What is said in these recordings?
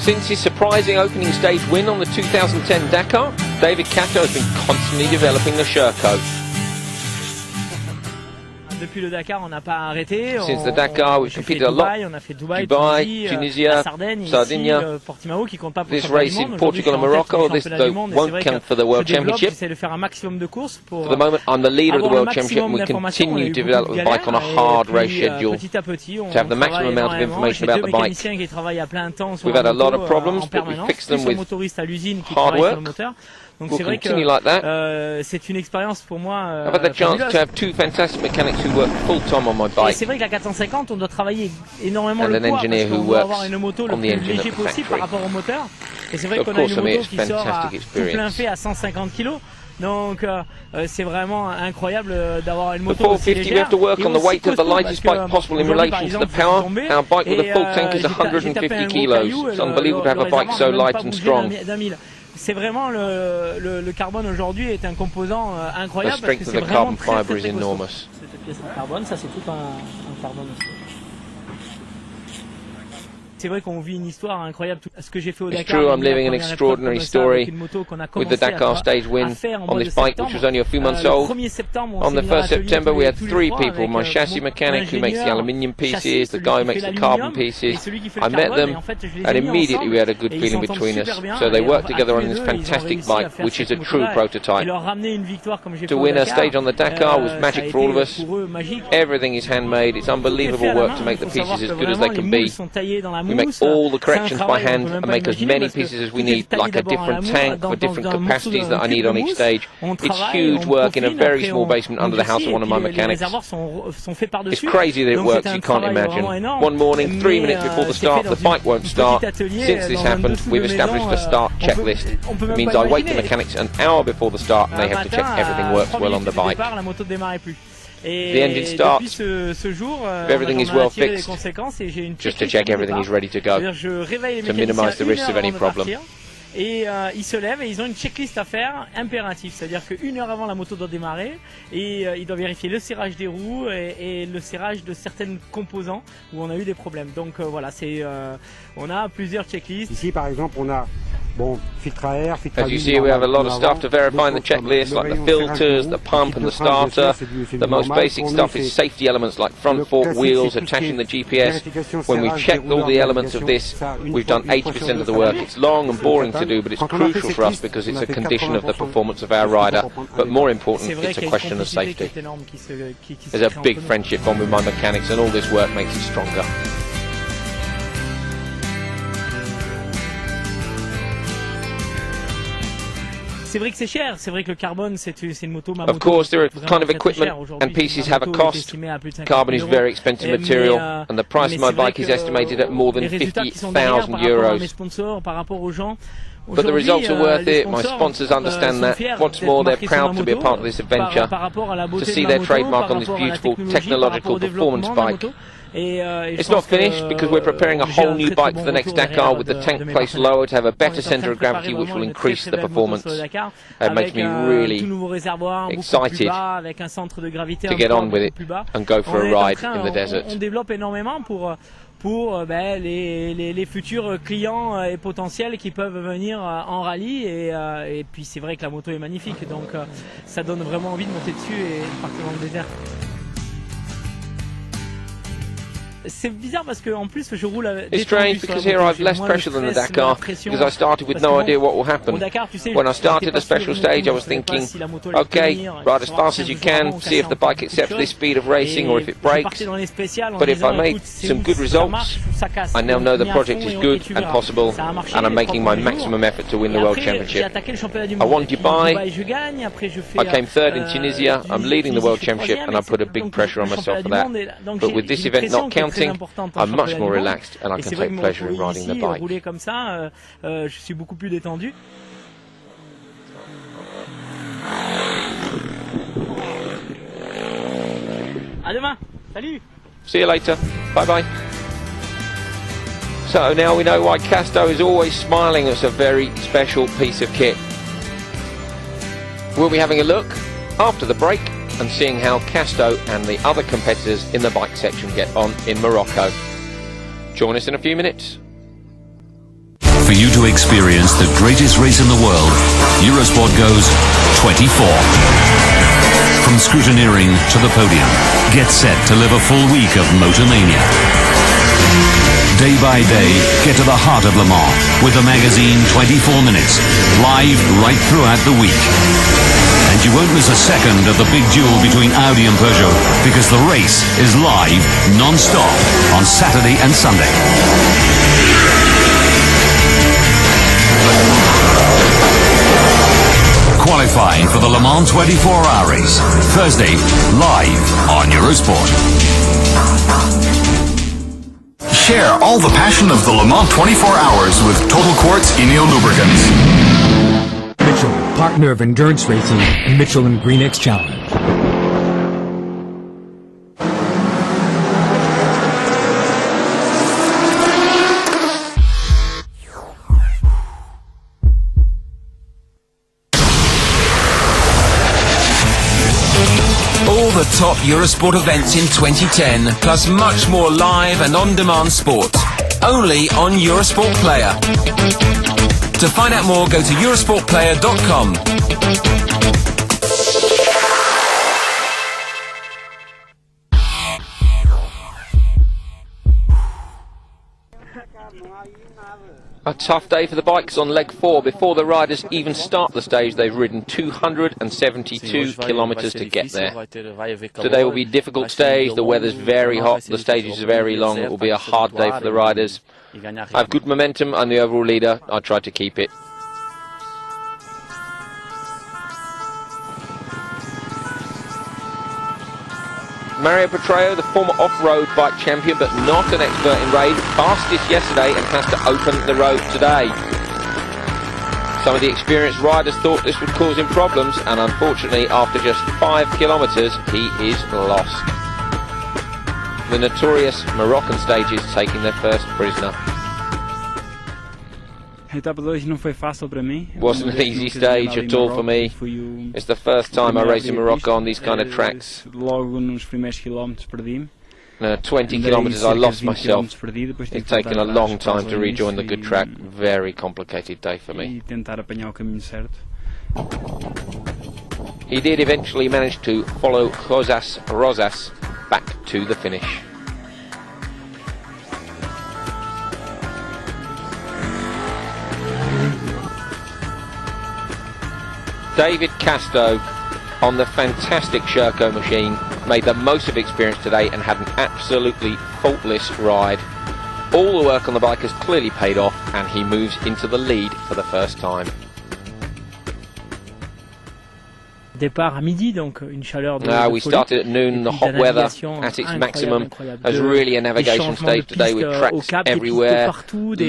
Since his surprising opening stage win on the 2010 Dakar, David Kato has been constantly developing the Sherco. Depuis le Dakar, on n'a pas arrêté. Since the Dakar, we've competed a lot. On a fait Dubaï, Tunisia, Sardinia, Portimão, qui compte pas pour this race in Portugal and Morocco. This won't count for the World Championship. J'essaie de faire un maximum de courses pour. For the moment, I'm the leader of the World Championship, and we continue to develop the bike on a hard race schedule to have the maximum amount of information about the bike. We've had a lot of problems, but we fixed them with hard work. Donc c'est vrai que c'est une expérience pour moi. I've had the chance to have two fantastic mechanics who work full time on my bike. C'est vrai que la 450, on doit travailler énormément le poids parce qu'on doit avoir une moto le plus léger possible par rapport au moteur. Et c'est vrai qu'on a une moto qui sort à tout plein fait à 150 kg. Donc c'est vraiment incroyable d'avoir une moto aussi légère. We have to work on the weight of the lightest bike possible in relation to the power. Our bike with a full tank is 150 kilos. It's unbelievable to have a bike so light and strong. C'est vraiment le carbone aujourd'hui est un composant incroyable parce que c'est vraiment très costaud. Cette pièce en carbone, ça c'est tout un carbone aussi. C'est vrai qu'on vit une histoire incroyable. Ce que j'ai fait au Dakar. It's true, I'm living an extraordinary story with the Dakar stage win on this bike, which was only a few months old. On the 1st September, we had 3 people: my chassis mechanic who makes the aluminium pieces, the guy who makes the carbon pieces. I met them, and immediately we had a good feeling between us. So they worked together on this fantastic bike, which is a true prototype. To win a stage on the Dakar was magic for all of us. Everything is handmade. It's unbelievable work to make the pieces as good as they can be. We make all the corrections by hand and make as many pieces as we need, like a different tank for different capacities that I need on each stage. It's huge work in a very small basement under the house of one of my mechanics. It's crazy that it works, you can't imagine. One morning, 3 minutes before the start, the bike won't start. Since this happened, we've established a start checklist. It means I wait the mechanics an hour before the start and they have to check everything works well on the bike. The engine starts, if everything is well fixed, just to check everything is ready to go, to minimize the risks of any problem. Et ils se lèvent et ils ont une checklist à faire impérative, c'est-à-dire qu'une heure avant la moto doit démarrer et ils doivent vérifier le serrage des roues et le serrage de certains composants où on a eu des problèmes. Donc voilà, on a plusieurs checklists. Ici par exemple on a filtre à air, filtre à As you see, we have a lot of stuff to verify in the checklist, like the filters, the pump and the starter. The most basic stuff is safety elements like front fork wheels, attaching the GPS. When we've checked all the elements of this, we've done 80% of the work. It's long and boring to do, but it's crucial for us because it's a condition of the performance of our rider. But more important, it's a question of safety. There's a big friendship bond with my mechanics, and all this work makes it stronger. C'est vrai que c'est cher, c'est vrai que le carbone c'est une moto. Of course, there are kind of equipment and pieces have a cost. Carbon is very expensive material, and the price of my bike is estimated at more than €50,000. But the results are worth it. My sponsors understand that. What's more, they're proud to be a part of this adventure, to see their trademark on this beautiful technological performance bike. It's not finished because we're preparing a whole new bike for the next Dakar with the tank placed lower to have a better centre of gravity which will increase the performance. It makes me really excited to get on with it and go for a ride in the desert. On développe énormément pour les futurs clients et potentiels qui peuvent venir en rallye et puis c'est vrai que la moto est magnifique donc ça donne vraiment envie de monter dessus et de partir dans le désert. C'est bizarre parce que en plus je roule avec. It's strange because here I've less pressure than the Dakar because I started with no idea what will happen. When I started the special stage I was thinking, okay, ride as fast as you can, see if the bike accepts this speed of racing or if it brakes. But if I made some good results, I now know the project is good and possible and I'm making my maximum effort to win the World Championship. I won Dubai, I came third in Tunisia, I'm leading the World Championship and I put a big pressure on myself for that. But with this event not counting, I'm much more relaxed and I can take pleasure in riding the bike. Rouler comme ça, je suis beaucoup plus détendu. À demain. Salut. See you later. Bye bye. So now we know why Casto is always smiling. It's a very special piece of kit. We'll be having a look after the break and seeing how Casto and the other competitors in the bike section get on in Morocco. Join us in a few minutes. For you to experience the greatest race in the world, Eurosport goes 24. From scrutineering to the podium, get set to live a full week of Motormania. Day by day, get to the heart of Le Mans with the magazine 24 Minutes, live right throughout the week. And you won't miss a second of the big duel between Audi and Peugeot, because the race is live, non-stop, on Saturday and Sunday. Qualifying for the Le Mans 24-hour race, Thursday, live on Eurosport. Share all the passion of the Le Mans 24 hours with Total Quartz Eneo Lubricants. Mitchell, partner of endurance racing, Mitchell and Green X Challenge. The top Eurosport events in 2010, plus much more live and on-demand sport. Only on Eurosport Player. To find out more, go to eurosportplayer.com. A tough day for the bikes on leg 4. Before the riders even start the stage, they've ridden 272 kilometers to get there. Today will be a difficult stage. The weather's very hot, the stage is very long. It will be a hard day for the riders. I have good momentum. I'm the overall leader. I tried to keep it. Mario Petreo, the former off-road bike champion but not an expert in raid, passed this yesterday and has to open the road today. Some of the experienced riders thought this would cause him problems, and unfortunately after just 5 kilometers he is lost. The notorious Moroccan stage is taking their first prisoner. Wasn't an easy stage at all for me. It's the first time I race in Morocco on these kind of tracks. 20 kilometers I lost myself. It's taken a long time to rejoin the good track. Very complicated day for me. He did eventually manage to follow Rosas back to the finish. David Casto on the fantastic Sherco machine made the most of experience today and had an absolutely faultless ride. All the work on the bike has clearly paid off and he moves into the lead for the first time. Départ à midi, donc une chaleur de we started at noon, the hot weather at its maximum. As really a navigation stage today with tracks everywhere, a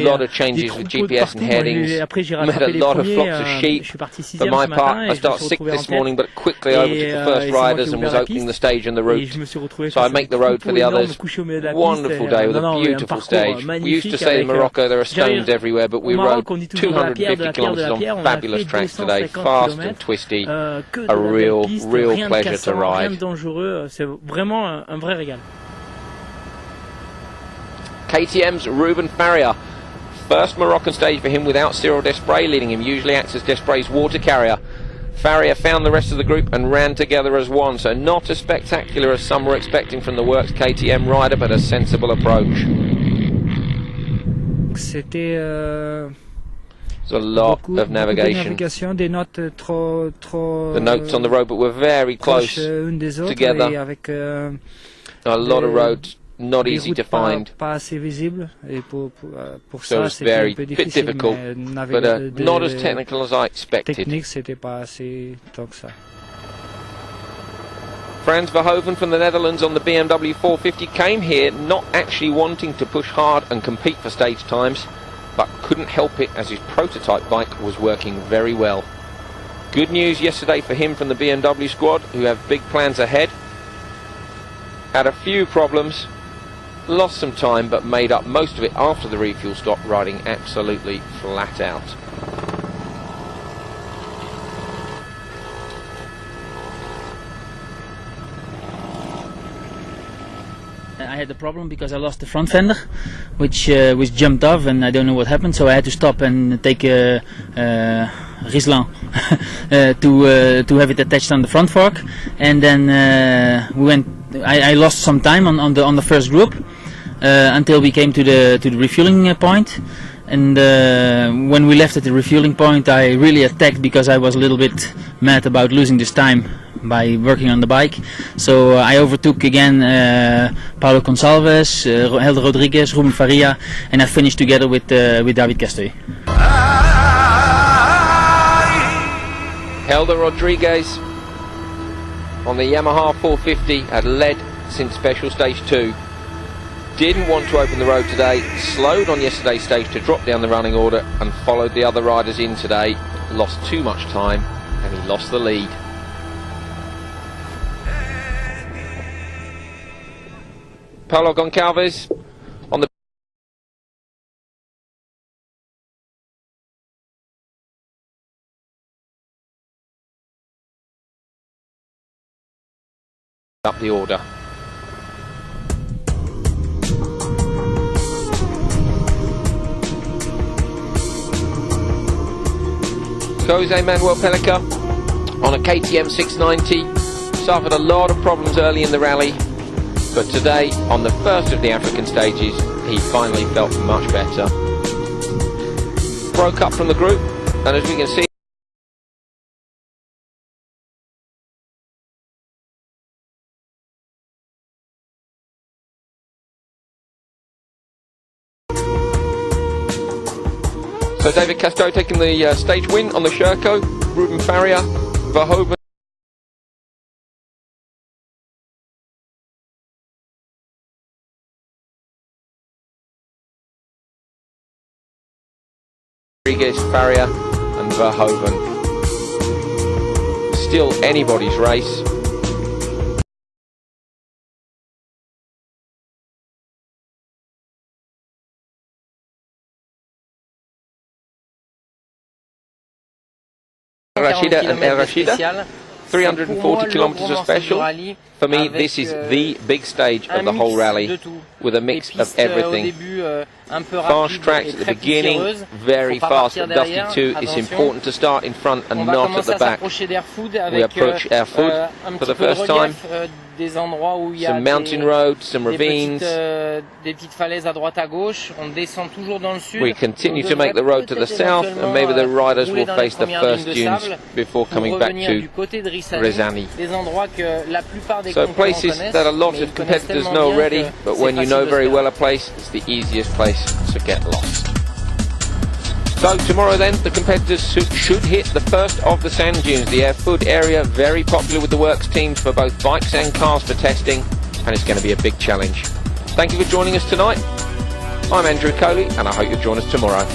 lot of changes with GPS and headings, met a lot of flocks of sheep. For my part, I started 6th this morning, but quickly I overtook the first riders and was opening the stage and the route. So I make the road for the others. Wonderful day with a beautiful stage. We used to say in Morocco there are stones everywhere, but we rode 250 kilometers on fabulous tracks today, fast and twisty. A real pleasure to ride. KTM's Ruben Farrier. First Moroccan stage for him without Cyril Desprez leading him. Usually acts as Desprez's water carrier. Farrier found the rest of the group and ran together as one, so not as spectacular as some were expecting from the Works KTM rider, but a sensible approach. There's a lot of navigation. The notes on the road, but we're very close together. A lot of roads, not easy to find. So it's very bit difficult, but not as technical as I expected. Frans Verhoeven from the Netherlands on the BMW 450 came here not actually wanting to push hard and compete for stage times, but couldn't help it as his prototype bike was working very well. Good news yesterday for him from the BMW squad, who have big plans ahead. Had a few problems, lost some time, but made up most of it after the refuel stop, riding absolutely flat out. I had the problem because I lost the front fender, which jumped off, and I don't know what happened. So I had to stop and take a Riesland to have it attached on the front fork, and then I lost some time on the first group until we came to the refueling point. And when we left at the refueling point, I really attacked because I was a little bit mad about losing this time by working on the bike. So I overtook again Paulo Gonçalves, Helder Rodriguez, Ruben Faria, and I finished together with David Castell. Helder Rodriguez on the Yamaha 450 had led since special stage 2. Didn't want to open the road today, slowed on yesterday's stage to drop down the running order and followed the other riders in today, lost too much time and he lost the lead. Paulo Gonçalves on the up the order. Jose Manuel Pelica on a KTM 690 suffered a lot of problems early in the rally, but today on the first of the African stages he finally felt much better. Broke up from the group, and as we can see, so David Castell taking the stage win on the Sherco, Ruben Faria, Verhoeven. Rodriguez, Faria and Verhoeven. Still anybody's race. Rashida and El Rashida, 340 kilometers of special. For me, this is the big stage of the whole rally, with a mix of everything. Fast tracks at the beginning, very fast at Dusty 2. It's important to start in front and not at the back. We approach Erfoud for the first time. Some mountain roads, some ravines. We continue to make the road to the south, and maybe the riders will face the first dunes before coming back to Rezani. So places that a lot of competitors know already, but when you know very well a place, it's the easiest place to get lost. So tomorrow then, the competitors should hit the first of the sand dunes, the Erfoud area, very popular with the works teams for both bikes and cars for testing, and it's going to be a big challenge. Thank you for joining us tonight. I'm Andrew Coley, and I hope you'll join us tomorrow.